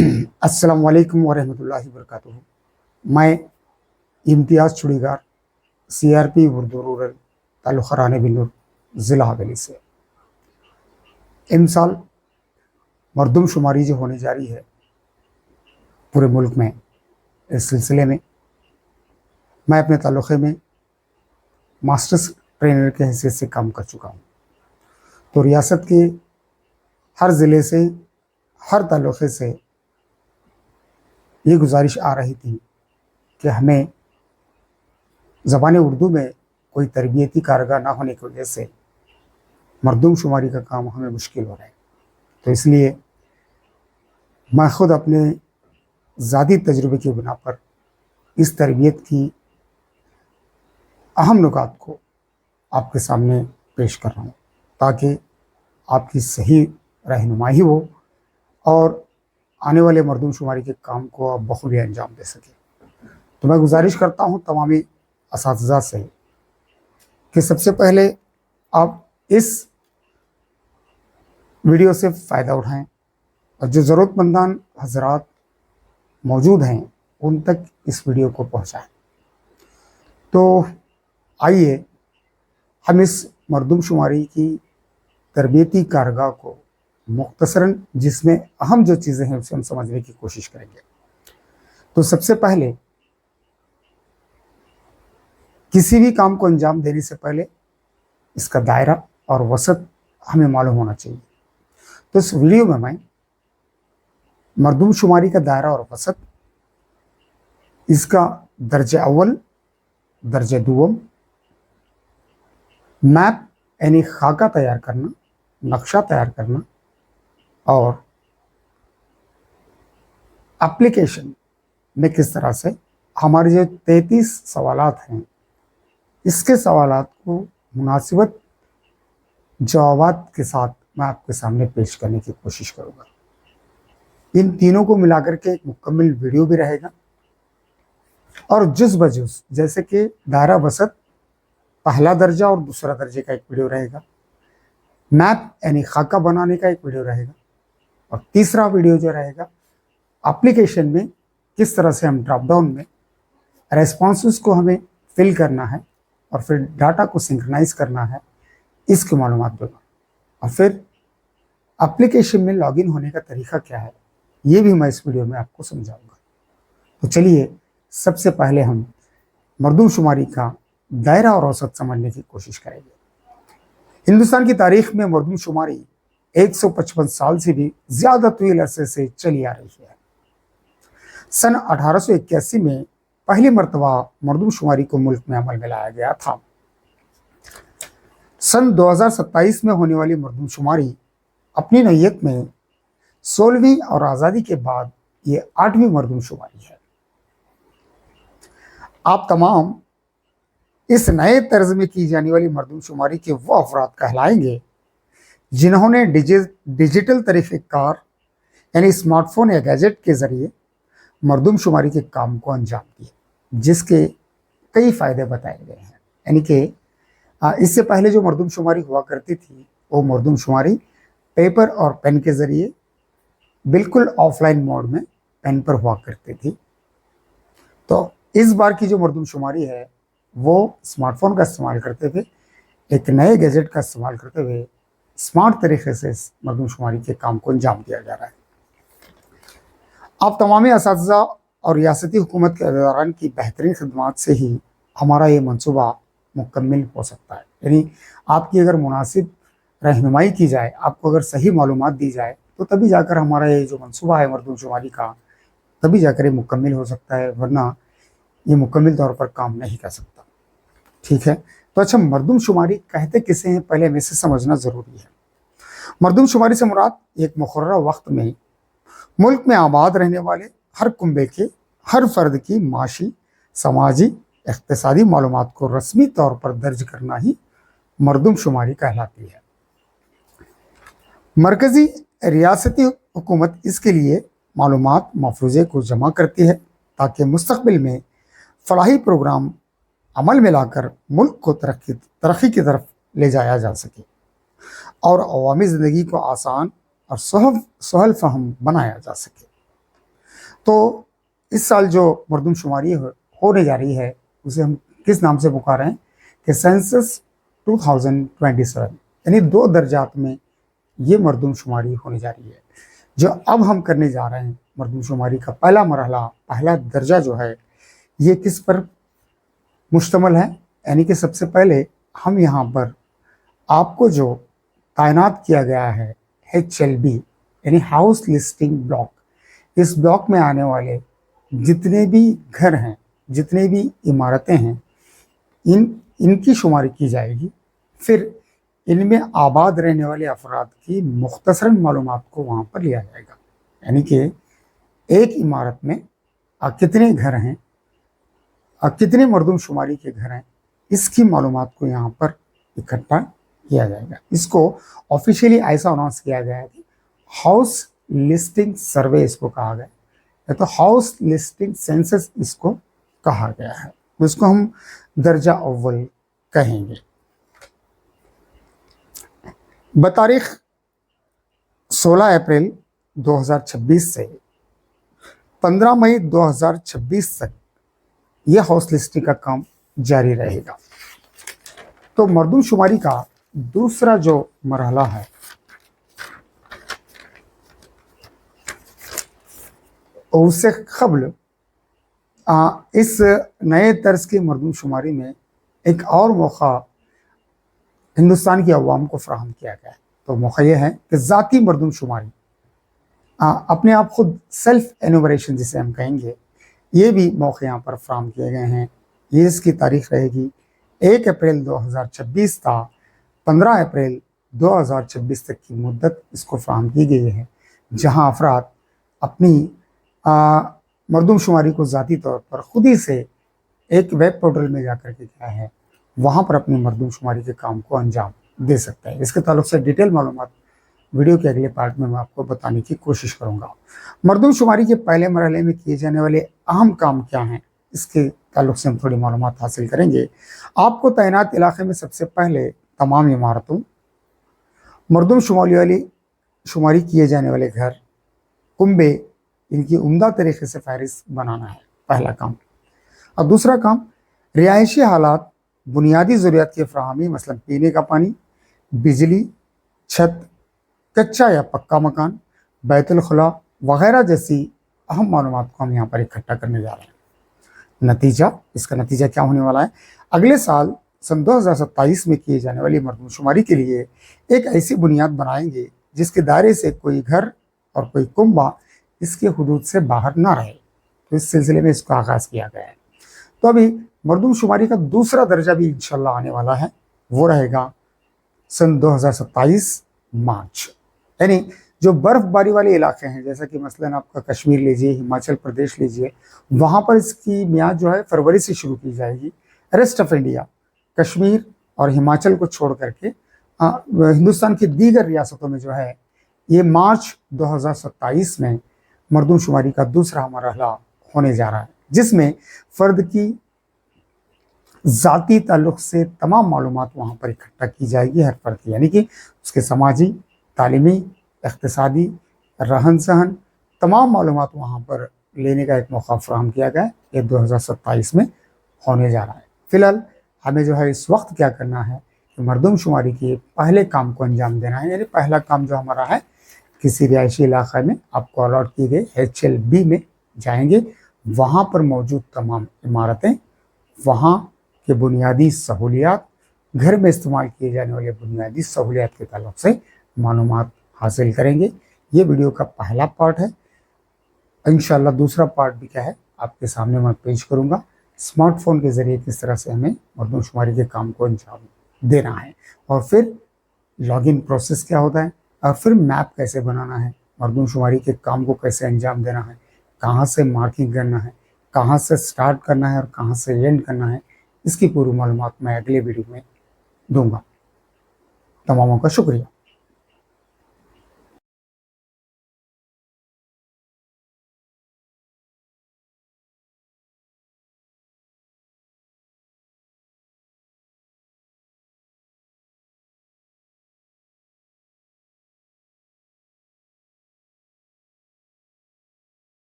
अस्सलाम वालेकुम वरहमतुल्लाहि वबरकातुहू। मैं इम्तियाज़ चूड़ीगार CRP उर्दू रूरल ताल्लुक़ रानी बिल्लूर ज़िला हवेली से इमसाल मरदूम शुमारी जो होने जा रही है पूरे मुल्क में, इस सिलसिले में मैं अपने ताल्लुक़े में मास्टर्स ट्रेनर के हैसियत से काम कर चुका हूँ। तो रियासत के हर ज़िले से, हर ताल्लुक़े से ये गुजारिश आ रही थी कि हमें ज़बान उर्दू में कोई तरबियती कारगर ना होने की वजह से मरदूम शुमारी का काम हमें मुश्किल हो रहा है। तो इसलिए मैं ख़ुद अपने ज़ाती तजुर्बे की बिना पर इस तरबियत की अहम नुकात को आपके सामने पेश कर रहा हूँ ताकि आपकी सही रहनुमाई हो और आने वाले मरदूम शुमारी के काम को आप बखूबी अंजाम दे सकें। तो मैं गुजारिश करता हूँ तमामी असातिज़ा से कि सबसे पहले आप इस वीडियो से फ़ायदा उठाएं और जो ज़रूरतमंदान हज़रात मौजूद हैं उन तक इस वीडियो को पहुँचाएं। तो आइए हम इस मरदूम शुमारी की तरबियती कारगाह को मुख्तसरन, जिसमें अहम जो चीज़ें हैं उसे हम समझने की कोशिश करेंगे। तो सबसे पहले किसी भी काम को अंजाम देने से पहले इसका दायरा और वसत हमें मालूम होना चाहिए। तो इस वीडियो में मैं मरदूम शुमारी का दायरा और वसत, इसका दर्जे अव्वल, दर्जे दुवम, मैप यानी खाका तैयार करना, नक्शा तैयार करना और एप्लीकेशन में किस तरह से हमारे जो 33 सवालात हैं इसके सवालात को मुनासिबत जवाबात के साथ मैं आपके सामने पेश करने की कोशिश करूँगा। इन तीनों को मिलाकर के एक मुकम्मल वीडियो भी रहेगा और जुज़ बजुज़ जैसे कि दायरा वसत पहला दर्जा और दूसरा दर्जे का एक वीडियो रहेगा, मैप यानी खाका बनाने का एक वीडियो रहेगा और तीसरा वीडियो जो रहेगा एप्लीकेशन में किस तरह से हम ड्रॉप डाउन में रेस्पॉन्सेस को हमें फिल करना है और फिर डाटा को सिंक्रोनाइज करना है, इसकी मालूमात दूंगा। और फिर एप्लीकेशन में लॉगिन होने का तरीका क्या है ये भी मैं इस वीडियो में आपको समझाऊंगा। तो चलिए सबसे पहले हम मरदूम शुमारी का दायरा और औसत समझने की कोशिश करेंगे। हिंदुस्तान की तारीख में मरदूम शुमारी 155 साल से भी ज़्यादा तवील अरसे से चली आ रही है। सन 1881 में पहली मरतबा मरदूम शुमारी को मुल्क में अमल में लाया गया था। सन 2027 में होने वाली मरदूम शुमारी अपनी नौयत में 16वीं और आज़ादी के बाद ये 8वीं मरदूम शुमारी है। आप तमाम इस नए तर्ज में की जाने वाली मरदूम शुमारी के वो अफराद कहलाएंगे जिन्होंने डिजिटल तरीक़ेकार यानी स्मार्टफोन या गैजेट के ज़रिए मरदूम शुमारी के काम को अंजाम दिए, जिसके कई फ़ायदे बताए गए हैं। यानी कि इससे पहले जो मरदूम शुमारी हुआ करती थी वो मरदूम शुमारी पेपर और पेन के ज़रिए बिल्कुल ऑफलाइन मोड में पेन पर हुआ करती थी। तो इस बार की जो मरदूम शुमारी है वो स्मार्टफोन का इस्तेमाल करते हुए, एक नए गैजेट का इस्तेमाल करते हुए स्मार्ट तरीके से इस मरदूम शुमारी के काम को अंजाम दिया जा रहा है। आप तमामी असातिज़ा और रियासती हुकूमत के अहदेदारान की बेहतरीन खदमात से ही हमारा ये मनसूबा मुकम्मल हो सकता है। यानी आपकी अगर मुनासिब रहनुमाई की जाए, आपको अगर सही मालूमात दी जाए तो तभी जाकर हमारा ये जो मनसूबा है मरदूम शुमारी का, तभी जाकर ये मुकम्मल हो सकता है, वरना ये मुकम्मल तौर पर काम नहीं कर सकता। ठीक है, तो अच्छा, मरदूम शुमारी कहते किसे हैं पहले हमें इसे समझना ज़रूरी है। मरदूम शुमारी से मुराद एक मुकर्रर वक्त में मुल्क में आबाद रहने वाले हर कुंबे के हर फर्द की माशी, समाजी, इक़्तिसादी मालूमात को रस्मी तौर पर दर्ज करना ही मरदूम शुमारी कहलाती है। मरकज़ी रियासती हुकूमत इसके लिए मालूमात मफरूज़े को जमा करती है ताकि मुस्तक़बिल में फलाही प्रोग्राम अमल में लाकर मुल्क को तरक्की की तरफ ले जाया जा सके और अवामी ज़िंदगी को आसान और सहल फहम बनाया जा सके। तो इस साल जो मरदम शुमारी होने जा रही है उसे हम किस नाम से पुकार रहे हैं कि सेंसस 2027, यानी 2 दर्जात में ये मरदम शुमारी होने जा रही है। जो अब हम करने जा रहे हैं मरदम शुमारी का पहला मरहला, पहला दर्जा जो है, ये किस पर मुश्तमल है, यानी कि सबसे पहले हम यहाँ पर आपको जो तैनात किया गया है HLB यानी हाउस लिस्टिंग ब्लॉक, इस ब्लॉक में आने वाले जितने भी घर हैं, जितने भी इमारतें हैं, इनकी शुमारी की जाएगी। फिर इनमें आबाद रहने वाले अफराद की मुख्तसरन मालूमात को वहाँ पर लिया जाएगा, यानी कि एक इमारत में कितने घर हैं, कितने मरदम शुमारी के घर हैं, इसकी मालूमात को यहाँ पर इकट्ठा किया जाएगा। इसको ऑफिशियली ऐसा अनाउंस किया गया है कि हाउस लिस्टिंग सर्वे इसको कहा गया है, तो हाउस लिस्टिंग सेंसस इसको कहा गया है, इसको हम दर्जा अव्वल कहेंगे। बतारीख 16 अप्रैल 2026 से 15 मई 2026 तक यह हाउस लिस्टिंग का काम जारी रहेगा। तो मरदम शुमारी का दूसरा जो मरहला है, उससे कबल इस नए तर्ज की मरदम शुमारी में एक और मौका हिंदुस्तान की अवाम को फराहम किया गया है। तो मौका यह है कि ज़ाती मरदम शुमारी, अपने आप खुद सेल्फ एनुमरेशन जिसे हम कहेंगे, ये भी मौके यहाँ पर फराहम किए गए हैं। ये इसकी तारीख रहेगी 1 अप्रैल 2026 था 15 अप्रैल 2026 तक की मुद्दत इसको फराहम की गई है, जहाँ अफराद अपनी मरदम शुमारी को ज़ाती तौर पर खुद ही से एक वेब पोर्टल में जाकर के क्या है वहाँ पर अपनी मरदम शुमारी के काम को अंजाम दे सकता है। इसके ताल्लुक से डिटेल मालूमात वीडियो के अगले पार्ट में मैं आपको बताने की कोशिश करूँगा। मरदम शुमारी के पहले मरहले में किए जाने वाले अहम काम क्या हैं, इसके ताल्लुक से हम थोड़ी मालूमात हासिल करेंगे। आपको तैनात इलाके में सबसे पहले तमाम इमारतों, मरदम शुमारी किए जाने वाले घर, कुंबे, इनकी उम्दा तरीके से फहरिस्त बनाना है, पहला काम। और दूसरा काम रिहायशी हालात, बुनियादी ज़रूरियात की फराहमी, मसलन पीने का पानी, बिजली, छत, कच्चा या पक्का मकान, बैतुल खुला वगैरह जैसी अहम मालूमात को हम यहाँ पर इकट्ठा करने जा रहे हैं। नतीजा, इसका नतीजा क्या होने वाला है, अगले साल सन 2027 में किए जाने वाली मरदम शुमारी के लिए एक ऐसी बुनियाद बनाएंगे जिसके दायरे से कोई घर और कोई कुंबा इसके हुदूद से बाहर ना रहे। तो इस सिलसिले में इसका आगाज़ किया गया है। तो अभी मरदम शुमारी का दूसरा दर्जा भी इंशाल्लाह आने वाला है, वो रहेगा सन 2027 मार्च, यानी जो बर्फबारी वाले इलाके हैं, जैसा कि मसलन आपका कश्मीर लीजिए, हिमाचल प्रदेश लीजिए, वहाँ पर इसकी मियाद जो है फरवरी से शुरू की जाएगी। रेस्ट ऑफ इंडिया, कश्मीर और हिमाचल को छोड़ करके हिंदुस्तान की दीगर रियासतों में जो है ये मार्च 2027 में मरदम शुमारी का दूसरा मरहला होने जा रहा है, जिसमें फ़र्द की ज़ाती ताल्लुक़ से तमाम मालूमात वहाँ पर इकट्ठा की जाएगी हर फ़र्द की, यानी कि उसके समाजी, तालीमी, इक़्तिसादी, रहन सहन, तमाम मालूमात वहाँ पर लेने का एक मौका फराहम किया गया है। ये 2027 में होने जा रहा है। फ़िलहाल हमें जो है इस वक्त क्या करना है कि मरदम शुमारी के पहले काम को अंजाम देना है, यानी पहला काम जो हमारा है, किसी रिहायशी इलाक़े में आपको अलॉट की गई HLB में जाएंगे, वहाँ पर मौजूद तमाम इमारतें, वहाँ के बुनियादी सहूलियात, घर में इस्तेमाल किए जाने वाले बुनियादी सहूलियात के ताल्लुक़ से मालूमात हासिल करेंगे। ये वीडियो का पहला पार्ट है। इंशाअल्लाह दूसरा पार्ट भी क्या है आपके सामने मैं पेश करूँगा, स्मार्टफोन के ज़रिए किस तरह से हमें मरदम शुमारी के काम को अंजाम देना है, और फिर लॉगिन प्रोसेस क्या होता है, और फिर मैप कैसे बनाना है, मरदम शुमारी के काम को कैसे अंजाम देना है, कहाँ से मार्किंग करना है, कहाँ से स्टार्ट करना है और कहाँ से एंड करना है, इसकी पूरी मालूमात मैं अगले वीडियो में दूंगा। तमामों का शुक्रिया।